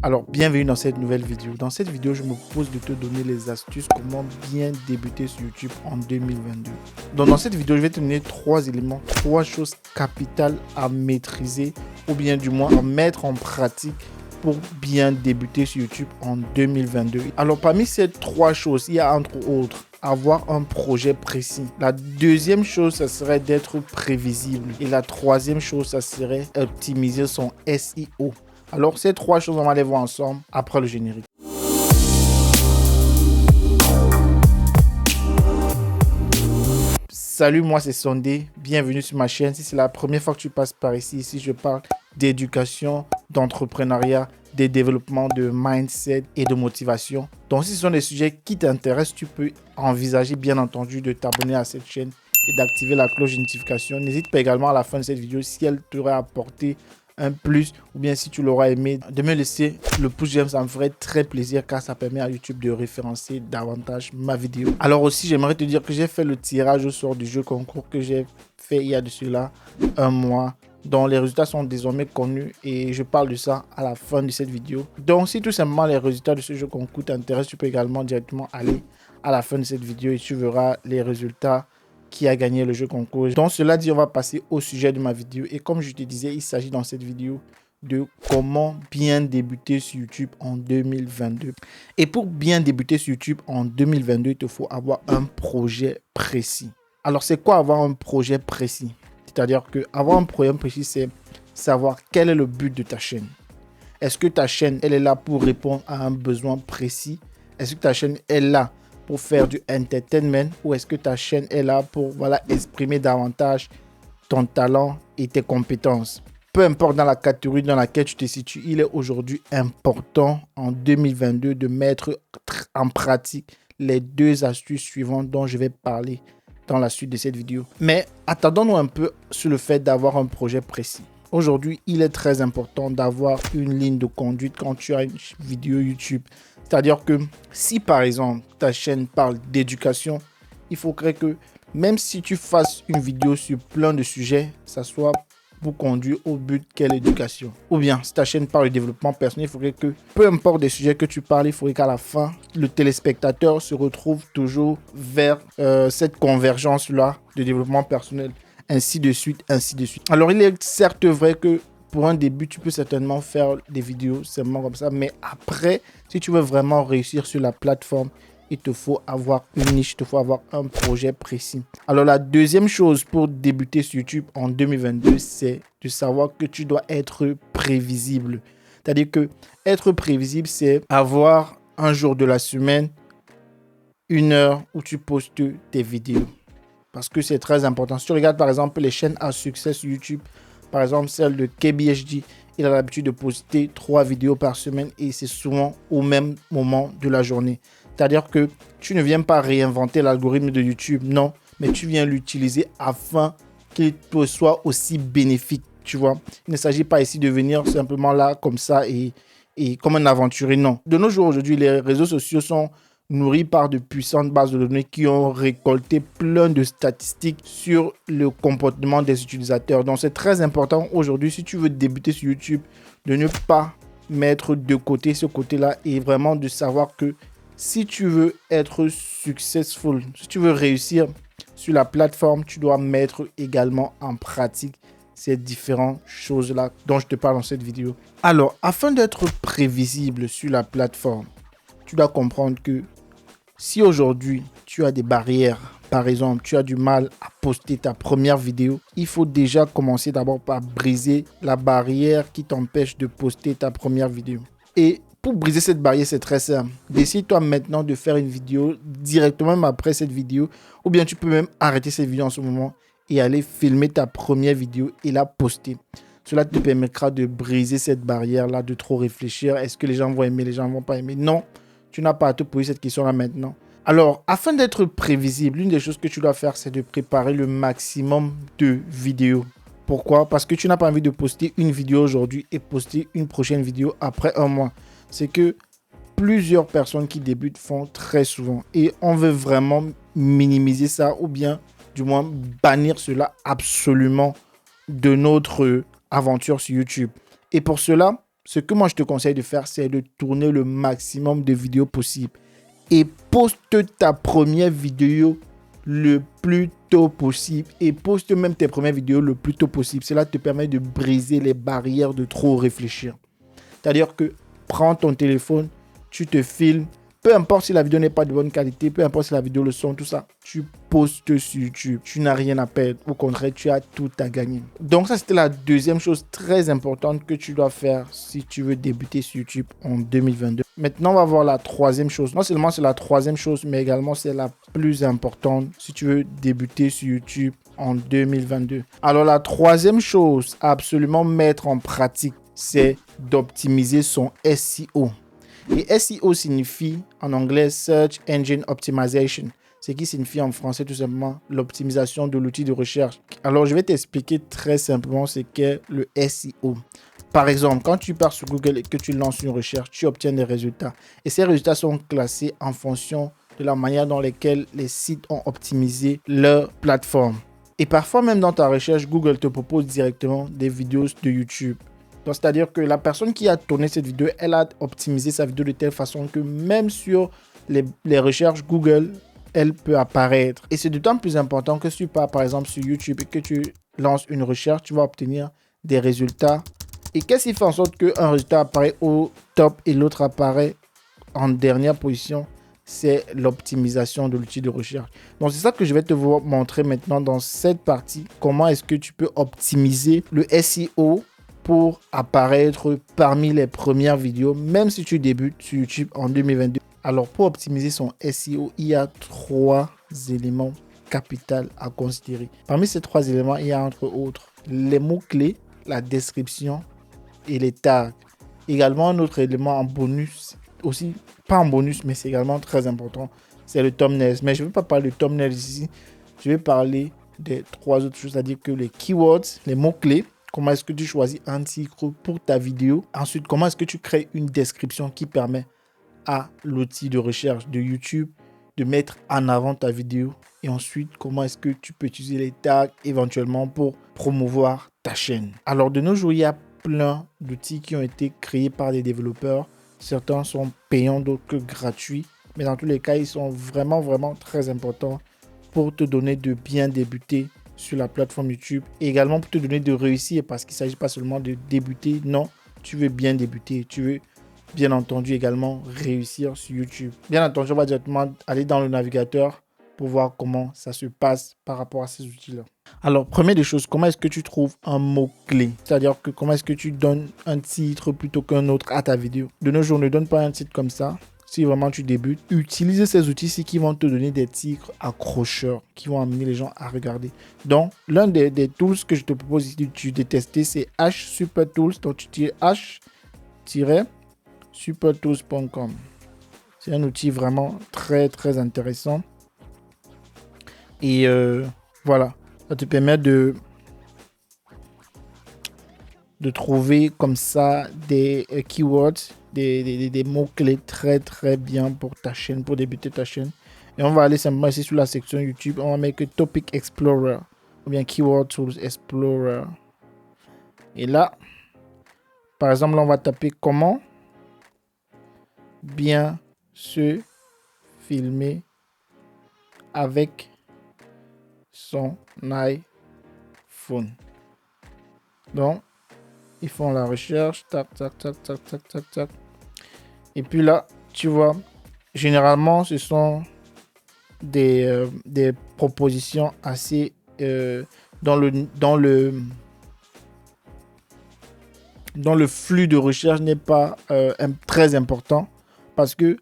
Alors, bienvenue dans cette nouvelle vidéo. Dans cette vidéo, je me propose de te donner les astuces comment bien débuter sur YouTube en 2022. Donc, dans cette vidéo, je vais te donner 3 éléments, 3 choses capitales à maîtriser ou bien du moins à mettre en pratique pour bien débuter sur YouTube en 2022. Alors, parmi ces 3 choses, il y a entre autres avoir un projet précis. La deuxième chose, ça serait d'être prévisible. Et la troisième chose, ça serait optimiser son SEO. Alors, ces 3 choses, on va les voir ensemble après le générique. Salut, moi c'est Sondé. Bienvenue sur ma chaîne. Si c'est la première fois que tu passes par ici, je parle d'éducation, d'entrepreneuriat, de développement de mindset et de motivation. Donc, si ce sont des sujets qui t'intéressent, tu peux envisager bien entendu de t'abonner à cette chaîne et d'activer la cloche de notification. N'hésite pas également à la fin de cette vidéo si elle t'aurait apporté un plus ou bien si tu l'auras aimé, de me laisser le pouce j'aime, ça me ferait très plaisir car ça permet à YouTube de référencer davantage ma vidéo. Alors aussi, j'aimerais te dire que j'ai fait le tirage au sort du jeu concours que j'ai fait il y a de cela un mois, dont les résultats sont désormais connus et je parle de ça à la fin de cette vidéo. Donc si tout simplement les résultats de ce jeu concours t'intéressent, tu peux également directement aller à la fin de cette vidéo et tu verras les résultats qui a gagné le jeu concours. Donc cela dit, on va passer au sujet de ma vidéo. Et comme je te disais, il s'agit dans cette vidéo de comment bien débuter sur YouTube en 2022. Et pour bien débuter sur YouTube en 2022, il te faut avoir un projet précis. Alors c'est quoi avoir un projet précis? C'est-à-dire que avoir un projet précis, c'est savoir quel est le but de ta chaîne. Est-ce que ta chaîne, elle est là pour répondre à un besoin précis? Est-ce que ta chaîne est là pour faire du entertainment ou est-ce que ta chaîne est là pour exprimer davantage ton talent et tes compétences? Peu importe dans la catégorie dans laquelle tu te situes, il est aujourd'hui important en 2022 de mettre en pratique les 2 astuces suivantes dont je vais parler dans la suite de cette vidéo. Mais attendons-nous un peu sur le fait d'avoir un projet précis. Aujourd'hui, il est très important d'avoir une ligne de conduite quand tu as une vidéo YouTube. C'est-à-dire que si par exemple ta chaîne parle d'éducation, il faudrait que même si tu fasses une vidéo sur plein de sujets, ça soit pour conduire au but qu'est l'éducation. Ou bien si ta chaîne parle de développement personnel, il faudrait que peu importe des sujets que tu parles, il faudrait qu'à la fin, le téléspectateur se retrouve toujours vers cette convergence-là de développement personnel. Ainsi de suite, ainsi de suite. Alors il est certes vrai que pour un début, tu peux certainement faire des vidéos seulement comme ça. Mais après, si tu veux vraiment réussir sur la plateforme, il te faut avoir une niche, il te faut avoir un projet précis. Alors la deuxième chose pour débuter sur YouTube en 2022, c'est de savoir que tu dois être prévisible. C'est-à-dire que être prévisible, c'est avoir un jour de la semaine, 1 heure où tu postes tes vidéos. Parce que c'est très important. Si tu regardes par exemple les chaînes à succès sur YouTube, par exemple celle de KBHD, il a l'habitude de poster 3 vidéos par semaine et c'est souvent au même moment de la journée. C'est-à-dire que tu ne viens pas réinventer l'algorithme de YouTube, non, mais tu viens l'utiliser afin qu'il te soit aussi bénéfique, tu vois. Il ne s'agit pas ici de venir simplement là comme ça et comme un aventurier, non. De nos jours aujourd'hui, les réseaux sociaux sont nourris par de puissantes bases de données qui ont récolté plein de statistiques sur le comportement des utilisateurs. Donc, c'est très important aujourd'hui, si tu veux débuter sur YouTube, de ne pas mettre de côté ce côté-là et vraiment de savoir que si tu veux être successful, si tu veux réussir sur la plateforme, tu dois mettre également en pratique ces différentes choses-là dont je te parle dans cette vidéo. Alors, afin d'être prévisible sur la plateforme, tu dois comprendre que si aujourd'hui tu as des barrières, par exemple tu as du mal à poster ta première vidéo, il faut déjà commencer d'abord par briser la barrière qui t'empêche de poster ta première vidéo. Et pour briser cette barrière, c'est très simple. Décide-toi maintenant de faire une vidéo directement même après cette vidéo, ou bien tu peux même arrêter cette vidéo en ce moment et aller filmer ta première vidéo et la poster. Cela te permettra de briser cette barrière-là, de trop réfléchir. Est-ce que les gens vont aimer, les gens ne vont pas aimer? Non. Tu n'as pas à te poser cette question-là maintenant. Alors, afin d'être prévisible, l'une des choses que tu dois faire, c'est de préparer le maximum de vidéos. Pourquoi? Parce que tu n'as pas envie de poster une vidéo aujourd'hui et poster une prochaine vidéo après un mois. C'est que plusieurs personnes qui débutent font très souvent. Et on veut vraiment minimiser ça ou bien, du moins, bannir cela absolument de notre aventure sur YouTube. Et pour cela, ce que moi je te conseille de faire, c'est de tourner le maximum de vidéos possible. Et poste ta première vidéo le plus tôt possible. Et poste même tes premières vidéos le plus tôt possible. Cela te permet de briser les barrières de trop réfléchir. C'est-à-dire que prends ton téléphone, tu te filmes. Peu importe si la vidéo n'est pas de bonne qualité, peu importe si la vidéo, le son, tout ça, tu postes sur YouTube. Tu n'as rien à perdre. Au contraire, tu as tout à gagner. Donc ça, c'était la deuxième chose très importante que tu dois faire si tu veux débuter sur YouTube en 2022. Maintenant, on va voir la troisième chose. Non seulement c'est la troisième chose, mais également c'est la plus importante si tu veux débuter sur YouTube en 2022. Alors la troisième chose à absolument mettre en pratique, c'est d'optimiser son SEO. Et SEO signifie en anglais Search Engine Optimization, ce qui signifie en français tout simplement l'optimisation de l'outil de recherche. Alors je vais t'expliquer très simplement ce qu'est le SEO. Par exemple, quand tu pars sur Google et que tu lances une recherche, tu obtiens des résultats. Et ces résultats sont classés en fonction de la manière dans laquelle les sites ont optimisé leur plateforme. Et parfois même dans ta recherche, Google te propose directement des vidéos de YouTube. Donc, c'est-à-dire que la personne qui a tourné cette vidéo, elle a optimisé sa vidéo de telle façon que même sur les recherches Google, elle peut apparaître. Et c'est d'autant plus important que si tu pars par exemple sur YouTube et que tu lances une recherche, tu vas obtenir des résultats. Et qu'est-ce qui fait en sorte qu'un résultat apparaît au top et l'autre apparaît en dernière position? C'est l'optimisation de l'outil de recherche. Donc, c'est ça que je vais te montrer maintenant dans cette partie. Comment est-ce que tu peux optimiser le SEO pour apparaître parmi les premières vidéos, même si tu débutes sur YouTube en 2022. Alors, pour optimiser son SEO, il y a 3 éléments capitaux à considérer. Parmi ces 3 éléments, il y a entre autres les mots-clés, la description et les tags. Également, un autre élément en bonus, aussi pas en bonus, mais c'est également très important, c'est le thumbnail. Mais je ne vais pas parler de thumbnail ici, je vais parler des 3 autres choses, c'est-à-dire que les keywords, les mots-clés. Comment est-ce que tu choisis un titre pour ta vidéo? Ensuite, comment est-ce que tu crées une description qui permet à l'outil de recherche de YouTube de mettre en avant ta vidéo? Et ensuite, comment est-ce que tu peux utiliser les tags éventuellement pour promouvoir ta chaîne? Alors, de nos jours, il y a plein d'outils qui ont été créés par des développeurs. Certains sont payants, d'autres que gratuits. Mais dans tous les cas, ils sont vraiment, vraiment très importants pour te donner de bien débuter sur la plateforme YouTube et également pour te donner de réussir parce qu'il ne s'agit pas seulement de débuter, non, tu veux bien débuter, tu veux bien entendu également réussir sur YouTube. Bien entendu, on va directement aller dans le navigateur pour voir comment ça se passe par rapport à ces outils-là. Alors, première des choses, comment est-ce que tu trouves un mot-clé? C'est-à-dire que comment est-ce que tu donnes un titre plutôt qu'un autre à ta vidéo? De nos jours, ne donne pas un titre comme ça. Si vraiment tu débutes, utilise ces outils-ci qui vont te donner des titres accrocheurs, qui vont amener les gens à regarder. Donc, l'un des tools que je te propose ici de tester, c'est HSuperTools. Donc, tu tires h-supertools.com. C'est un outil vraiment très, très intéressant. Et voilà, ça te permet de trouver comme ça des keywords, des mots-clés très très bien pour ta chaîne, pour débuter ta chaîne. Et on va aller simplement ici sur la section YouTube, on va mettre Topic Explorer ou bien Keyword Tools Explorer. Et là, par exemple, là, on va taper comment bien se filmer avec son iPhone. Donc, ils font la recherche, tac, tac, tac, tac, tac, tac, tac. Et puis là, tu vois, généralement, ce sont des propositions assez dans le flux de recherche n'est pas très important parce que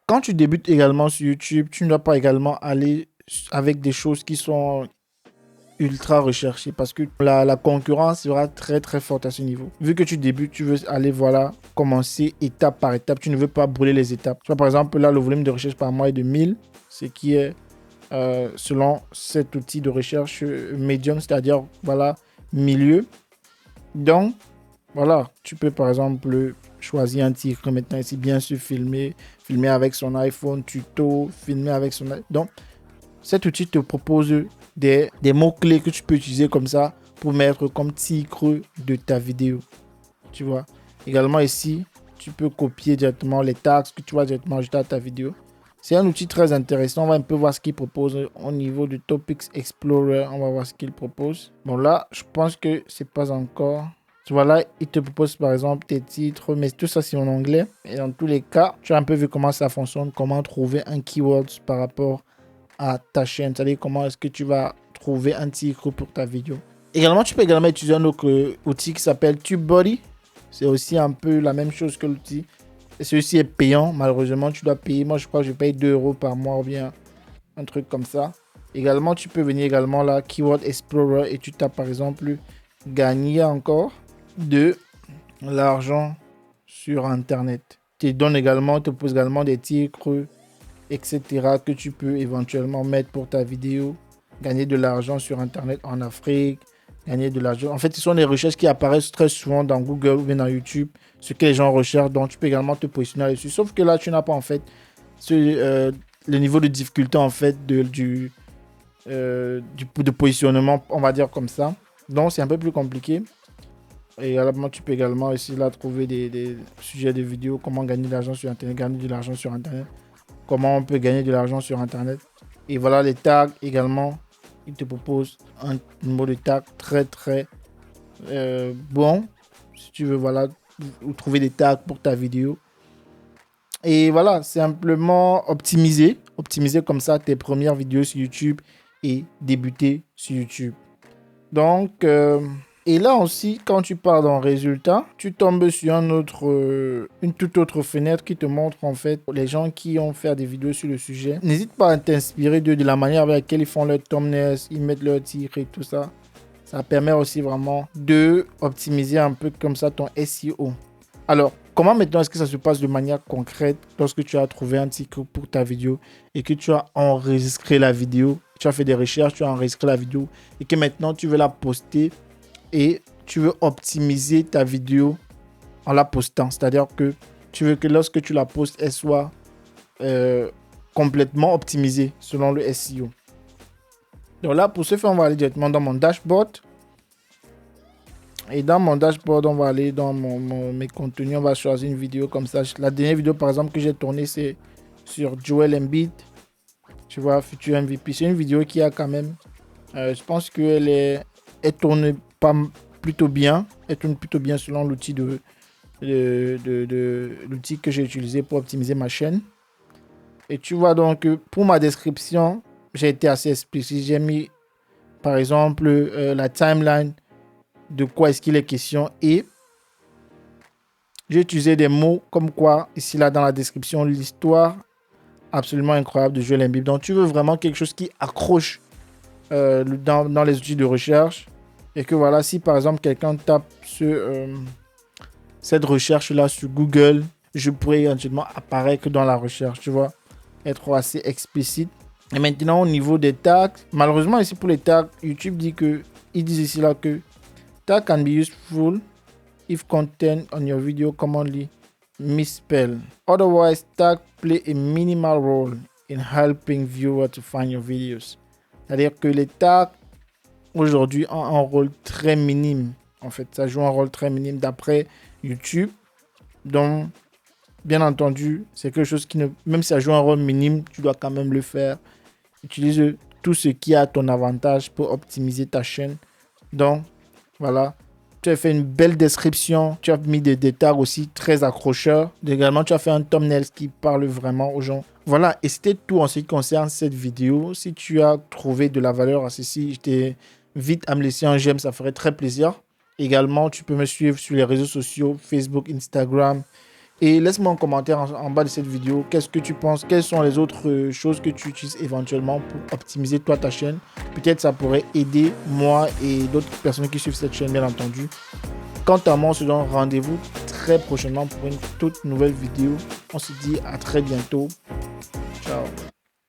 quand tu débutes également sur YouTube, tu ne dois pas également aller avec des choses qui sont ultra recherchées parce que la concurrence sera très très forte à ce niveau. Vu que tu débutes, tu veux aller commencer étape par étape. Tu ne veux pas brûler les étapes. Tu vois, par exemple, là, le volume de recherche par mois est de 1000, ce qui est selon cet outil de recherche médium, c'est-à-dire voilà, milieu. Donc, voilà, tu peux par exemple choisir un titre maintenant ici, bien sûr, filmer avec son iPhone, tuto, filmer avec son iPhone. Donc, cet outil te propose des mots-clés que tu peux utiliser comme ça pour mettre comme titre de ta vidéo. tu vois. Également ici, tu peux copier directement les tags que tu vas directement ajouter à ta vidéo. C'est un outil très intéressant. On va un peu voir ce qu'il propose au niveau du Topics Explorer. On va voir ce qu'il propose. Bon, là, je pense que c'est pas encore. Tu vois, là, il te propose par exemple tes titres, mais tout ça, c'est en anglais. Et dans tous les cas, tu as un peu vu comment ça fonctionne, comment trouver un keyword par rapport à ta chaîne. C'est-à-dire comment est-ce que tu vas trouver un titre pour ta vidéo. Également, tu peux également utiliser un autre outil qui s'appelle TubeBuddy. C'est aussi un peu la même chose que l'outil. Et celui-ci est payant. Malheureusement, tu dois payer. Moi, je crois que je paye 2 € par mois ou bien un truc comme ça. Également, tu peux venir également là, Keyword Explorer, et tu tapes par exemple gagner encore de l'argent sur Internet. Tu donnes également, te pose également des titres, etc. que tu peux éventuellement mettre pour ta vidéo. Gagner de l'argent sur Internet en Afrique. Gagner de l'argent. En fait, ce sont des recherches qui apparaissent très souvent dans Google ou bien dans YouTube, ce que les gens recherchent. Donc, tu peux également te positionner dessus. Sauf que là, tu n'as pas en fait le niveau de difficulté en fait de positionnement, on va dire comme ça. Donc, c'est un peu plus compliqué. Et également, tu peux également ici là trouver des sujets de vidéos, comment gagner de l'argent sur Internet, gagner de l'argent sur Internet, comment on peut gagner de l'argent sur Internet. Et voilà les tags également. Il te propose un numéro de tag très bon. Si tu veux, voilà, ou trouver des tags pour ta vidéo. Et voilà, simplement optimiser comme ça tes premières vidéos sur YouTube et débuter sur YouTube. Donc, et là aussi, quand tu pars dans résultat, tu tombes sur une toute autre fenêtre qui te montre en fait les gens qui ont fait des vidéos sur le sujet. N'hésite pas à t'inspirer de la manière avec laquelle ils font leur thumbnails, ils mettent leurs titres et tout ça. Ça permet aussi vraiment de optimiser un peu comme ça ton SEO. Alors, comment maintenant est-ce que ça se passe de manière concrète lorsque tu as trouvé un titre pour ta vidéo et que tu as enregistré la vidéo, tu as fait des recherches, tu as enregistré la vidéo et que maintenant tu veux la poster et tu veux optimiser ta vidéo en la postant. C'est-à-dire que tu veux que lorsque tu la postes, elle soit complètement optimisée selon le SEO. Donc là, pour ce faire, on va aller directement dans mon dashboard. Et dans mon dashboard, on va aller dans mes contenus. On va choisir une vidéo comme ça. La dernière vidéo, par exemple, que j'ai tournée, c'est sur Joel Embiid. Tu vois, futur MVP. C'est une vidéo qui a quand même... je pense qu'elle tourne plutôt bien. Elle tourne plutôt bien selon l'outil l'outil que j'ai utilisé pour optimiser ma chaîne. Et tu vois donc, pour ma description, j'ai été assez explicite. J'ai mis, par exemple, la timeline de quoi est-ce qu'il est question et j'ai utilisé des mots comme quoi, ici là dans la description, l'histoire absolument incroyable de Joel Embiid. Donc tu veux vraiment quelque chose qui accroche dans les outils de recherche et que voilà, si par exemple quelqu'un tape cette recherche là sur Google, je pourrais éventuellement apparaître dans la recherche, tu vois, être assez explicite. Et maintenant au niveau des tags, malheureusement ici pour les tags, YouTube dit que, ils disent ici là que tag can be useful if content on your video commonly misspelled. Otherwise, tag play a minimal role in helping viewers to find your videos. C'est-à-dire que les tags aujourd'hui ont un rôle très minime. En fait, ça joue un rôle très minime d'après YouTube. Donc, bien entendu, c'est quelque chose qui même si ça joue un rôle minime, tu dois quand même le faire. Utilise tout ce qui est à ton avantage pour optimiser ta chaîne. Donc, voilà, tu as fait une belle description, tu as mis des tags aussi très accrocheurs. Également, tu as fait un thumbnail qui parle vraiment aux gens. Voilà, et c'était tout en ce qui concerne cette vidéo. Si tu as trouvé de la valeur à ceci, je t'invite à me laisser un j'aime, ça ferait très plaisir. Également, tu peux me suivre sur les réseaux sociaux, Facebook, Instagram. Et laisse-moi un commentaire en bas de cette vidéo. Qu'est-ce que tu penses? Quelles sont les autres choses que tu utilises éventuellement pour optimiser toi ta chaîne? Peut-être ça pourrait aider moi et d'autres personnes qui suivent cette chaîne, bien entendu. Quant à moi, on se donne rendez-vous très prochainement pour une toute nouvelle vidéo. On se dit à très bientôt.